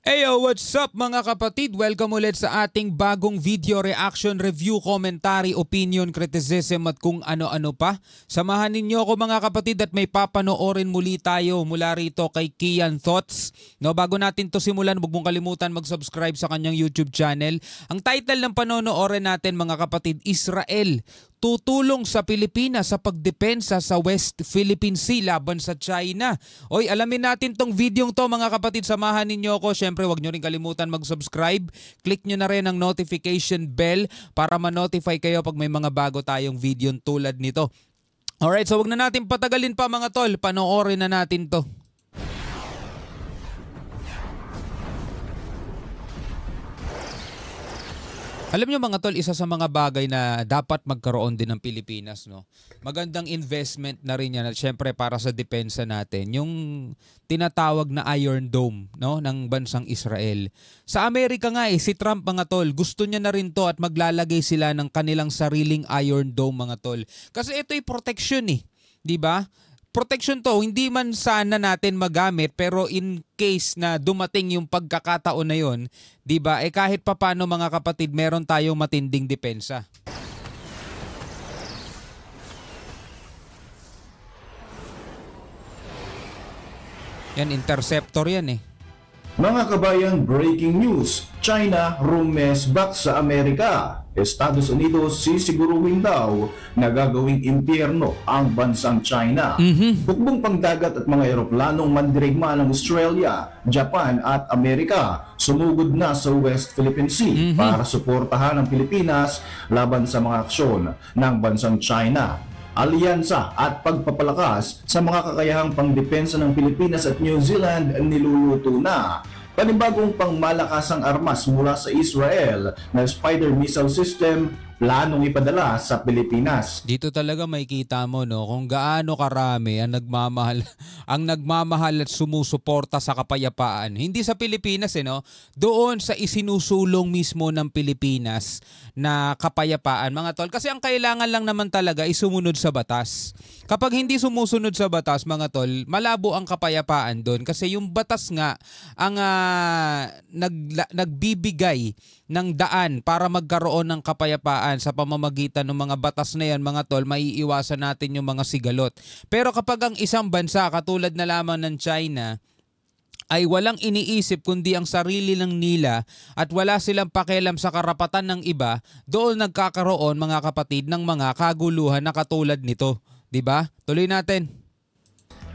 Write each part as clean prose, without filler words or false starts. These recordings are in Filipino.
Heyo, what's up mga kapatid? Welcome ulit sa ating bagong video reaction, review, commentary, opinion, criticism at kung ano-ano pa. Samahan ninyo ako mga kapatid at may papanoorin muli tayo mula rito kay Kian Thoughts. No, bago natin to simulan, huwag mong kalimutan mag-subscribe sa kanyang YouTube channel. Ang title ng panonoorin natin mga kapatid, Israel tutulong sa Pilipinas sa pagdepensa sa West Philippine Sea laban sa China. Oy, alamin natin tong videong to mga kapatid. Samahan ninyo ako. Syempre, huwag nyo rin kalimutan mag-subscribe. Click nyo na rin ang notification bell para ma-notify kayo pag may mga bago tayong video tulad nito. Alright, so huwag na natin patagalin pa mga tol. Panoorin na natin to. Alam niyo mga tol, isa sa mga bagay na dapat magkaroon din ng Pilipinas, no? Magandang investment na rin yan at syempre para sa depensa natin, yung tinatawag na Iron Dome, no, ng bansang Israel. Sa Amerika nga si Trump mga tol, gusto niya na rin to at maglalagay sila ng kanilang sariling Iron Dome mga tol. Kasi ito'y protection 'di ba? Protection to, hindi man sana natin magamit pero in case na dumating yung pagkakataon na yun, di ba, kahit papano mga kapatid, meron tayong matinding depensa. Yan, interceptor yan Mga kabayan, breaking news. China rumesback sa Amerika. Estados Unidos sisiguruhin daw na gagawing impyerno ang bansang China. Hukbong pangdagat at mga eroplanong mandirigma ng Australia, Japan at Amerika sumugod na sa West Philippine Sea para suportahan ang Pilipinas laban sa mga aksyon ng bansang China. Alyansa at pagpapalakas sa mga kakayahang pangdepensa ng Pilipinas at New Zealand niluluto na. Panibagong pangmalakasang armas mula sa Israel na Spider missile system planong ipadala sa Pilipinas. Dito talaga makikita mo kung gaano karami ang nagmamahal at sumusuporta sa kapayapaan. Hindi sa Pilipinas doon sa isinusulong mismo ng Pilipinas na kapayapaan mga tol. Kasi ang kailangan lang naman talaga ay sumunod sa batas. Kapag hindi sumusunod sa batas mga tol, malabo ang kapayapaan doon kasi yung batas nga ang nagbibigay ng daan para magkaroon ng kapayapaan sa pamamagitan ng mga batas na yan mga tol, maiiwasan natin yung mga sigalot. Pero kapag ang isang bansa katulad na lamang ng China ay walang iniisip kundi ang sarili lang nila at wala silang pakialam sa karapatan ng iba, doon nagkakaroon mga kapatid ng mga kaguluhan na katulad nito. Diba? Tuloy natin.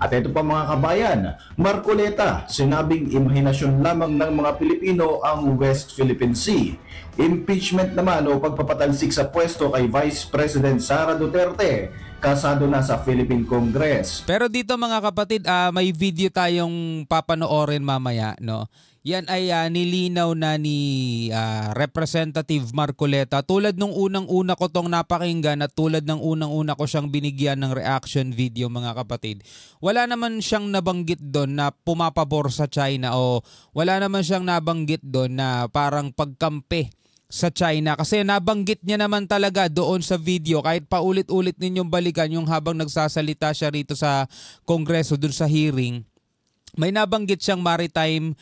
At ito pa mga kabayan, Marcoleta, sinabing imahinasyon lamang ng mga Pilipino ang West Philippine Sea. Impeachment naman o pagpapatalsik sa pwesto kay Vice President Sara Duterte, kasado na sa Philippine Congress. Pero dito mga kapatid, may video tayong papanoorin mamaya, no? Yan ay nilinaw na ni Representative Marcoleta. Tulad nung unang-una ko tong napakinggan at tulad ng unang-una ko siyang binigyan ng reaction video mga kapatid. Wala naman siyang nabanggit doon na pumapabor sa China o wala naman siyang nabanggit doon na parang pagkampi sa China. Kasi nabanggit niya naman talaga doon sa video kahit paulit-ulit ninyong balikan yung habang nagsasalita siya rito sa Kongreso doon sa hearing. May nabanggit siyang maritime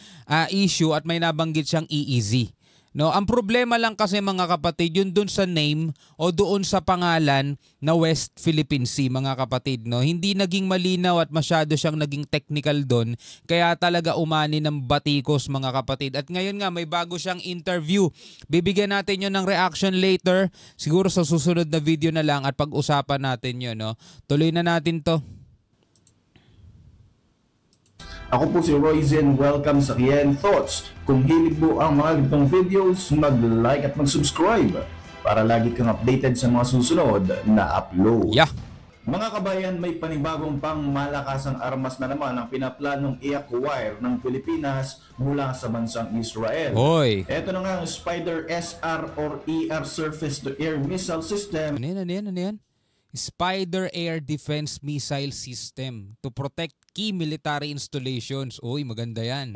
issue at may nabanggit siyang EEZ. No, ang problema lang kasi mga kapatid, yun doon sa name o doon sa pangalan na West Philippine Sea mga kapatid, no. Hindi naging malinaw at masyado siyang naging technical doon, kaya talaga umani ng batikos mga kapatid. At ngayon nga may bago siyang interview. Bibigyan natin yun ng reaction later, siguro sa susunod na video na lang at pag-usapan natin yun, no. Tuloy na natin to. Ako po si Royzen, welcome sa Kian Thoughts. Kung hilig mo ang mga ganitong videos, mag-like at mag-subscribe para lagi kang updated sa mga susunod na upload. Yeah. Mga kabayan, may panibagong pangmalakasang armas na naman ang pinaplanong i-acquire ng Pilipinas mula sa bansang Israel. Hoy. Ito na nga ang Spider SR or ER Surface-to-Air Missile System. Ano yan? Spider Air Defense Missile System to protect key military installations. Uy, maganda yan.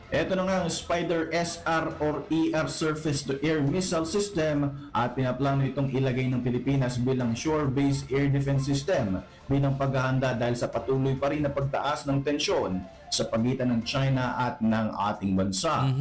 Ito na nga ang Spider SR or ER Surface-to-Air Missile System at pinaplano itong ilagay ng Pilipinas bilang shore-based air defense system bilang paghahanda dahil sa patuloy pa rin na pagtaas ng tensyon sa pagitan ng China at ng ating bansa.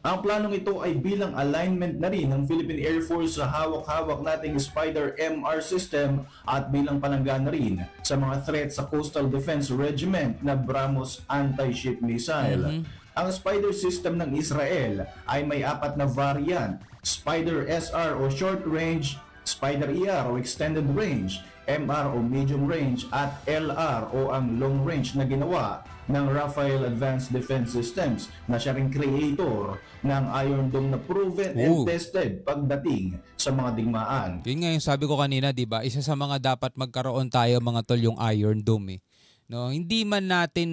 Ang planong ito ay bilang alignment na rin ng Philippine Air Force sa hawak-hawak nating Spider MR system at bilang palangga na rin sa mga threat sa Coastal Defense Regiment na BrahMos anti-ship missile. Ang Spider system ng Israel ay may 4 na variant: Spider SR o short range, Spider ER o extended range, MR o medium range at LR o ang long range na ginawa ng Rafael Advanced Defense Systems na siya ring creator ng Iron Dome na proven and tested pagdating sa mga digmaan. Yun nga yung sabi ko kanina, di ba? Isa sa mga dapat magkaroon tayo mga tol yung Iron Dome. No, hindi man natin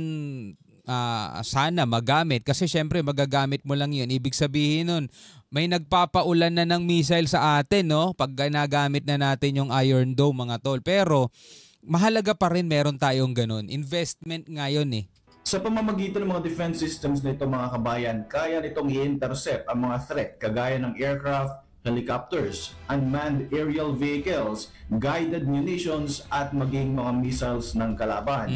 sana magamit kasi syempre magagamit mo lang yun. Ibig sabihin nun, may nagpapaulan na ng missile sa atin, no? Pag ginagamit na natin yung Iron Dome mga tol. Pero mahalaga pa rin meron tayong ganun. Investment ngayon eh. Sa pamamagitan ng mga defense systems nito mga kabayan, kaya nitong i-intercept ang mga threat kagaya ng aircraft, helicopters, unmanned aerial vehicles, guided munitions at maging mga missiles ng kalaban.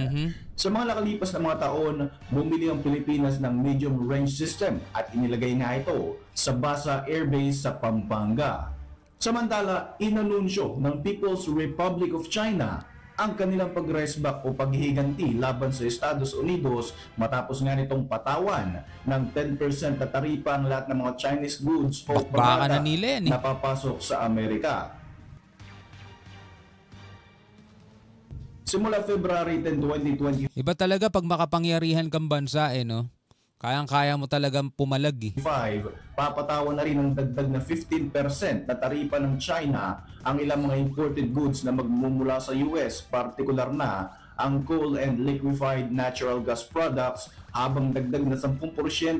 Sa mga nakalipas na mga taon, bumili ang Pilipinas ng medium range system at inilagay nga ito sa Basa Air Base sa Pampanga. Samantala, inanunsyo ng People's Republic of China ang kanilang pag-resback o paghihiganti laban sa Estados Unidos matapos nga nitong patawan ng 10% na taripa ang lahat ng mga Chinese goods o produkto na papasok sa Amerika. Simula February 10, 2025, iba talaga pag makapangyarihan kang bansa no? Kayang-kaya mo talagang pumalag eh. Papatawan na rin ng dagdag na 15% na taripa ng China ang ilang mga imported goods na magmumula sa US, partikular na ang coal and liquefied natural gas products, habang dagdag na 10%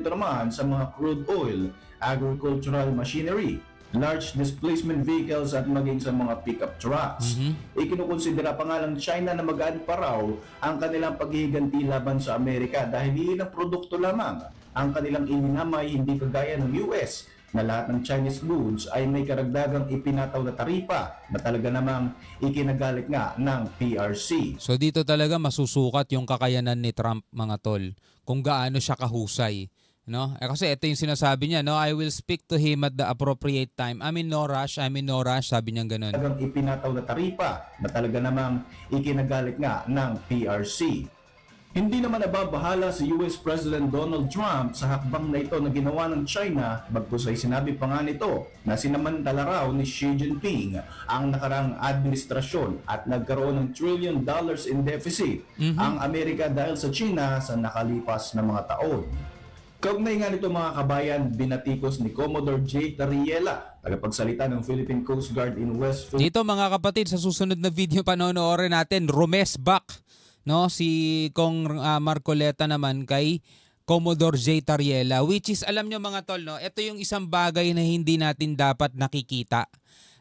naman sa mga crude oil, agricultural machinery, large displacement vehicles at maging sa mga pickup trucks. Ikinukonsidera pa nga ng China na magaan pa raw ang kanilang paghihiganti laban sa Amerika dahil ilang produkto lamang ang kanilang ininamay, hindi kagaya ng US na lahat ng Chinese goods ay may karagdagang ipinataw na taripa na talaga namang ikinagalit nga ng PRC. So dito talaga masusukat yung kakayanan ni Trump mga tol kung gaano siya kahusay. No? Kasi ito yung sinasabi niya, no? I will speak to him at the appropriate time. I'm in no rush, sabi niya gano'n. Talagang ipinataw na taripa na talaga namang ikinagalit nga ng PRC. Hindi naman nababahala si US President Donald Trump sa hakbang na ito na ginawa ng China, bagkus ay sinabi pa nga nito na sinamantala raw ni Xi Jinping ang nakarang administrasyon at nagkaroon ng $1 trillion in deficit ang Amerika dahil sa China sa nakalipas na mga taon. Kaugnay nga nito mga kabayan, binatikos ni Commodore J. Tariela, tagapagsalita ng Philippine Coast Guard in West Philippines. Dito mga kapatid, sa susunod na video panonoorin natin, rumesback, no? Si Kong Marcoleta naman kay Commodore J. Tariela, which is, alam nyo mga tol, no? Ito yung isang bagay na hindi natin dapat nakikita.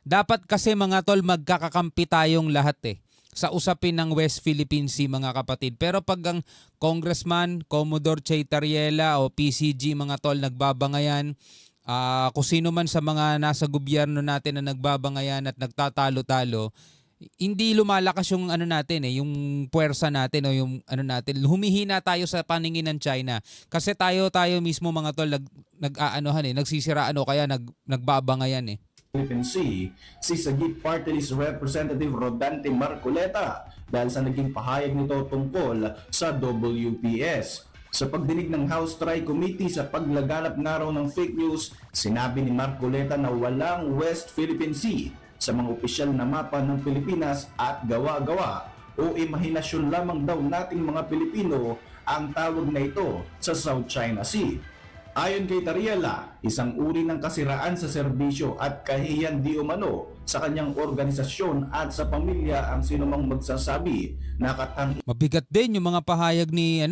Dapat kasi mga tol, magkakakampi tayong lahat eh sa usapin ng West Philippine Sea mga kapatid. Pero pag ang Congressman, Commodore J. Tariela o PCG mga tol nagbabangayan, kung sino man sa mga nasa gobyerno natin na nagbabangayan at nagtatalo-talo, hindi lumalakas yung natin yung puwersa natin o yung natin. Humihina tayo sa paningin ng China. Kasi tayo mismo mga tol nagsisiraan o kaya nagbabangayan Philippine Sea, si Sagip Party List Representative Rodante Marcoleta dahil sa naging pahayag nito tungkol sa WPS. Sa pagdinig ng House Tri-Committee sa paglaganap nga raw ng fake news, sinabi ni Marcoleta na walang West Philippine Sea sa mga opisyal na mapa ng Pilipinas at gawa-gawa o imahinasyon lamang daw nating mga Pilipino ang tawag na ito sa South China Sea. Ayon kay Tariela, isang uri ng kasiraan sa serbisyo at kahihiyan di umano sa kanyang organisasyon at sa pamilya ang sinumang magsasabi na mabigat din yung mga pahayag ni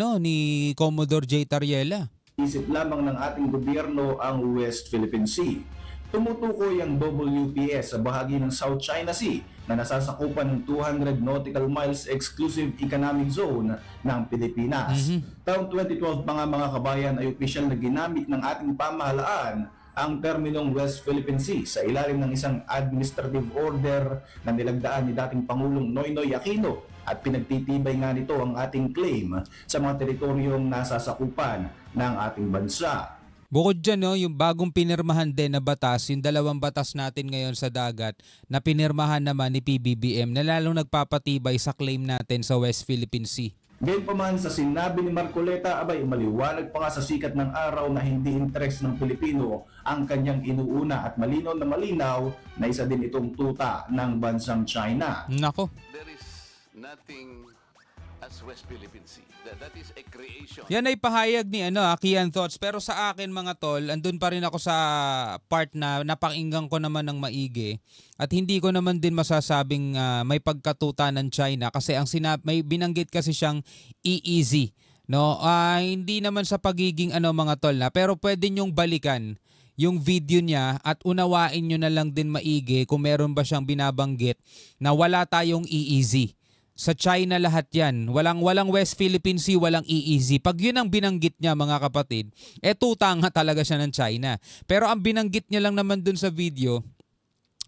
Commodore J. Tariela. Isip lamang ng ating gobyerno ang West Philippine Sea. Tumutukoy ang WPS sa bahagi ng South China Sea na nasasakupan ng 200 nautical miles exclusive economic zone ng Pilipinas. Taong 2012 mga kabayan ay opisyal na ginamit ng ating pamahalaan ang terminong West Philippine Sea sa ilalim ng isang administrative order na nilagdaan ni dating Pangulong Noynoy Aquino at pinagtitibay nga nito ang ating claim sa mga teritoryong nasasakupan ng ating bansa. Bukod dyan, no, yung bagong pinirmahan din na batas, yung dalawang batas natin ngayon sa dagat na pinirmahan naman ni PBBM na lalong nagpapatibay sa claim natin sa West Philippine Sea. Gayunpaman sa sinabi ni Marcoleta, abay maliwanag pa nga sa sikat ng araw na hindi interes ng Pilipino ang kanyang inuuna at malinaw na isa din itong tuta ng bansang China. Nako. There is nothing as West Philippine Sea. That is a creation. Yan ay pahayag ni Kian Thoughts. Pero sa akin mga tol, andun pa rin ako sa part na napakinggan ko naman ng maigi. At hindi ko naman din masasabing may pagkatuta ng China kasi ang may binanggit kasi siyang EEZ. No? Hindi naman sa pagiging mga tol na, pero pwede nyong balikan yung video niya at unawain nyo na lang din maigi kung meron ba siyang binabanggit na wala tayong EEZ. Sa China lahat yan. Walang West Philippine Sea, walang EEZ. Pag yun ang binanggit niya mga kapatid, tuta nga talaga siya ng China. Pero ang binanggit niya lang naman dun sa video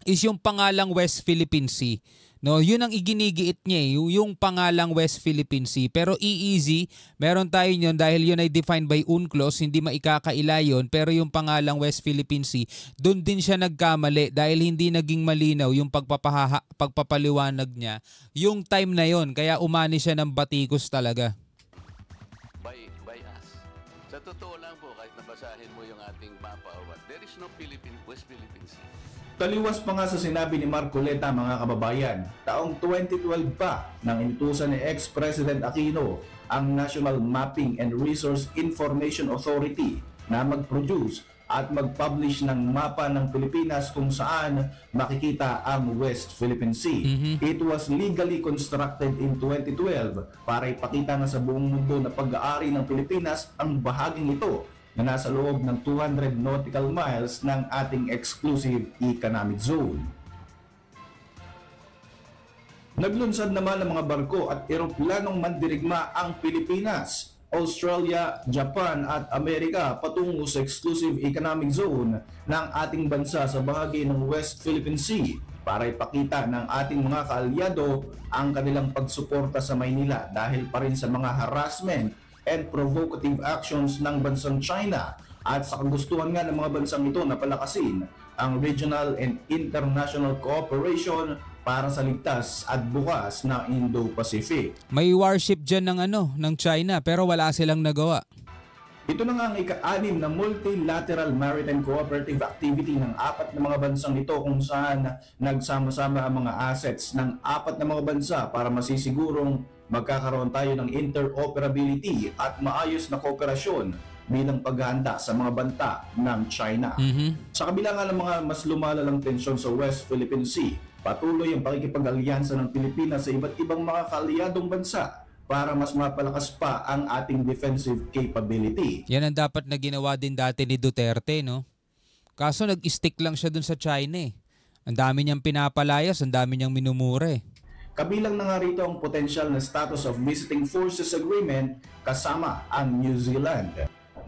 is yung pangalang West Philippine Sea. No, yun ang iginigiit niya, yung pangalang West Philippine Sea. Pero EEZ, meron tayo yun dahil yun ay defined by UNCLOS, hindi maikakaila yun. Pero yung pangalang West Philippine Sea, doon din siya nagkamali dahil hindi naging malinaw yung pagpapaliwanag niya yung time na yun. Kaya umani siya ng batikos talaga. By us. Sa totoo lang po, kahit nabasahin mo yung ating mapa, there is no West Philippine Sea. Taliwas pa nga sa sinabi ni Marcoleta mga kababayan, taong 2012 pa nang inutusan ni ex-President Aquino ang National Mapping and Resource Information Authority na mag-produce at mag-publish ng mapa ng Pilipinas kung saan makikita ang West Philippine Sea. It was legally constructed in 2012 para ipakita na sa buong mundo na pag-aari ng Pilipinas ang bahaging ito na nasa loob ng 200 nautical miles ng ating exclusive economic zone. Naglunsad naman ang mga barko at eroplanong mandirigma ang Pilipinas, Australia, Japan at Amerika patungo sa exclusive economic zone ng ating bansa sa bahagi ng West Philippine Sea para ipakita ng ating mga kaalyado ang kanilang pagsuporta sa Maynila dahil pa rin sa mga harassment and provocative actions ng bansang China at sa kagustuhan nga ng mga bansang ito na palakasin ang regional and international cooperation para sa ligtas at bukas na Indo-Pacific. May warship dyan ng China pero wala silang nagawa. Ito na nga ang ika-6 na multilateral maritime cooperative activity ng 4 na mga bansang ito kung saan nagsama-sama ang mga assets ng 4 na mga bansa para masisigurong magkakaroon tayo ng interoperability at maayos na kooperasyon bilang paghahanda sa mga banta ng China. Sa kabila nga ng mga mas lumalalang tensyon sa West Philippine Sea, patuloy ang pakikipag-alyansa ng Pilipinas sa iba't ibang mga kaalyadong bansa para mas mapalakas pa ang ating defensive capability. Yan ang dapat na ginawa din dati ni Duterte, no? Kaso nag-stick lang siya dun sa China eh. Ang dami niyang pinapalayas, ang dami niyang minumura eh. Kabilang na nga rito ang potential na status of visiting forces agreement kasama ang New Zealand.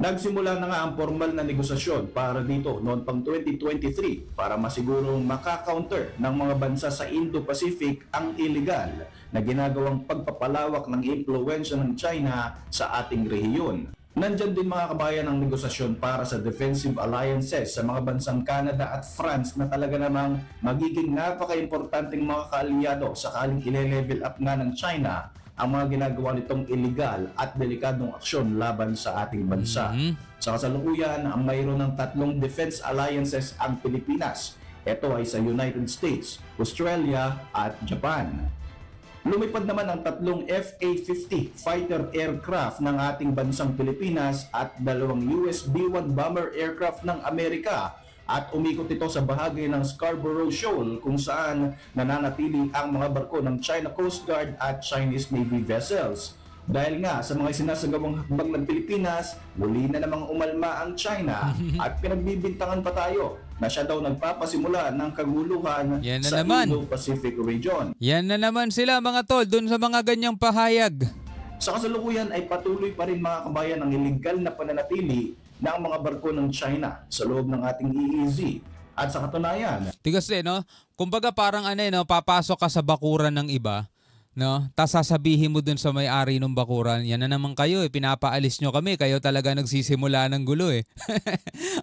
Nagsimula na nga ang formal na negosasyon para dito noon pang 2023 para masigurong maka-counter ng mga bansa sa Indo-Pacific ang illegal na ginagawang pagpapalawak ng impluwensya ng China sa ating rehiyon. Nandyan din mga kabayan ang negosasyon para sa defensive alliances sa mga bansang Canada at France na talaga namang magiging napaka-importanting mga kaalyado sakaling ile-level up nga ng China ang mga ginagawa nitong illegal at delikadong aksyon laban sa ating bansa. Sa kasalukuyan, ang mayroon ng 3 defense alliances ang Pilipinas. Ito ay sa United States, Australia at Japan. Lumipad naman ang 3 F-A-50 fighter aircraft ng ating bansang Pilipinas at 2 US B-1 bomber aircraft ng Amerika at umikot ito sa bahagi ng Scarborough Shoal kung saan nananatili ang mga barko ng China Coast Guard at Chinese Navy vessels. Dahil nga sa mga sinasagawang hakbang ng Pilipinas, muli na namang umalma ang China at pinagbibintangan pa tayo na siya daw nagpapasimula ng kaguluhan Yan na sa naman. Indo-Pacific region. Yan na naman sila mga tol, dun sa mga ganyang pahayag. Sa kasalukuyan ay patuloy pa rin mga kabayan ang iligal na pananatili ng mga barko ng China sa loob ng ating EEZ. At sa katunayan, Tigas no? Kumbaga parang no, papasok ka sa bakuran ng iba, no? Tapos sasabihin mo dun sa may-ari ng bakuran, yan na naman kayo, pinapaalis nyo kami, kayo talaga nagsisimula ng gulo eh.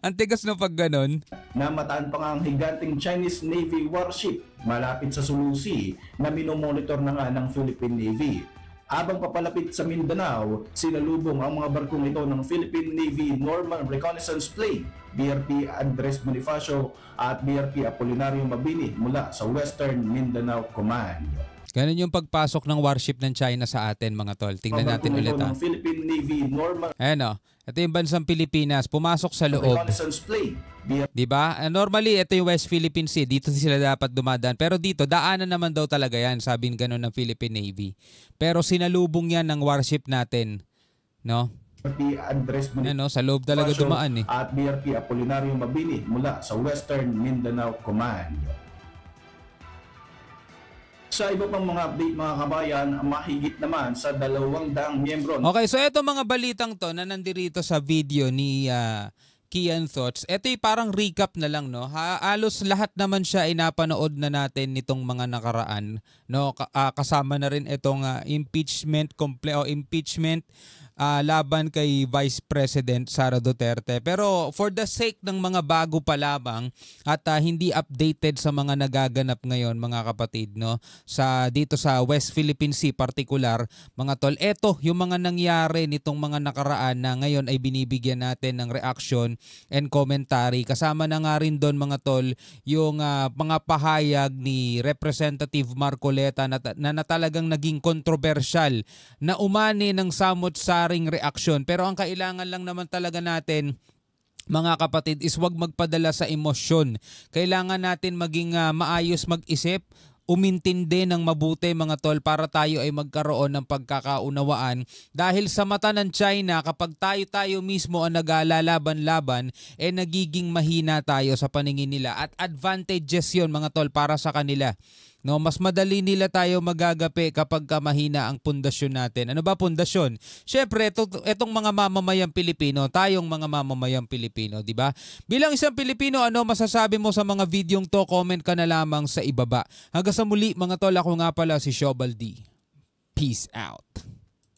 Ang tigas no pag ganon. namataan pa nga ang higanting Chinese Navy warship malapit sa Sulu Sea na minomonitor na nga ng Philippine Navy. Habang papalapit sa Mindanao, sinalubong ang mga barkong ito ng Philippine Navy Norman Reconnaissance Plane, BRP Andres Bonifacio at BRP Apolinario Mabini mula sa Western Mindanao Command. Ganun yung pagpasok ng warship ng China sa atin mga tol. Tingnan natin ulit ng Philippine Navy Norman Ayan o. Ito yung bansang Pilipinas. Pumasok sa loob. Reconnaissance Plane, BRP Diba? Normally, ito yung West Philippine Sea. Dito sila dapat dumadaan. Pero dito, daanan naman daw talaga yan. Sabi ganun ng Philippine Navy. Pero sinalubong yan ng warship natin. No? Andres Ano, sa loob talaga Bonifacio dumaan eh. at BRP Apolinario Mabini mula sa Western Mindanao Command. Sa iba pang mga update mga kabayan, mahigit naman sa 200 miyembro Okay, so eto mga balitang to na nandirito sa video ni Kian Thoughts. Ito yung parang recap na lang, no? Halos lahat naman siya ay napanood na natin nitong mga nakaraan, no? Kasama na rin itong impeachment laban kay Vice President Sara Duterte. Pero for the sake ng mga bago pa lamang at hindi updated sa mga nagaganap ngayon mga kapatid, no, sa dito sa West Philippine Sea particular, mga tol, eto yung mga nangyari nitong mga nakaraan na ngayon ay binibigyan natin ng reaction and commentary. Kasama na nga rin doon mga tol yung mga pahayag ni Representative Marcoleta na talagang naging kontrobersyal na umani ng samot-saring reaksyon. Pero ang kailangan lang naman talaga natin mga kapatid is wag magpadala sa emosyon. Kailangan natin maging maayos mag-isip, umintindi ng mabuti mga tol para tayo ay magkaroon ng pagkakaunawaan dahil sa mata ng China kapag tayo mismo ang naglalaban-laban nagiging mahina tayo sa paningin nila at advantages yon mga tol para sa kanila. No, mas madali nila tayo magagapi kapag mahina ang pundasyon natin. Ano ba pundasyon? Syempre, itong mga mamamayang Pilipino, tayong mga mamamayang Pilipino, di ba? Bilang isang Pilipino, ano masasabi mo sa mga videong to? Comment ka na lamang sa ibaba. Hanggang sa muli, mga tol, ako nga pala si Shobal D. Peace out.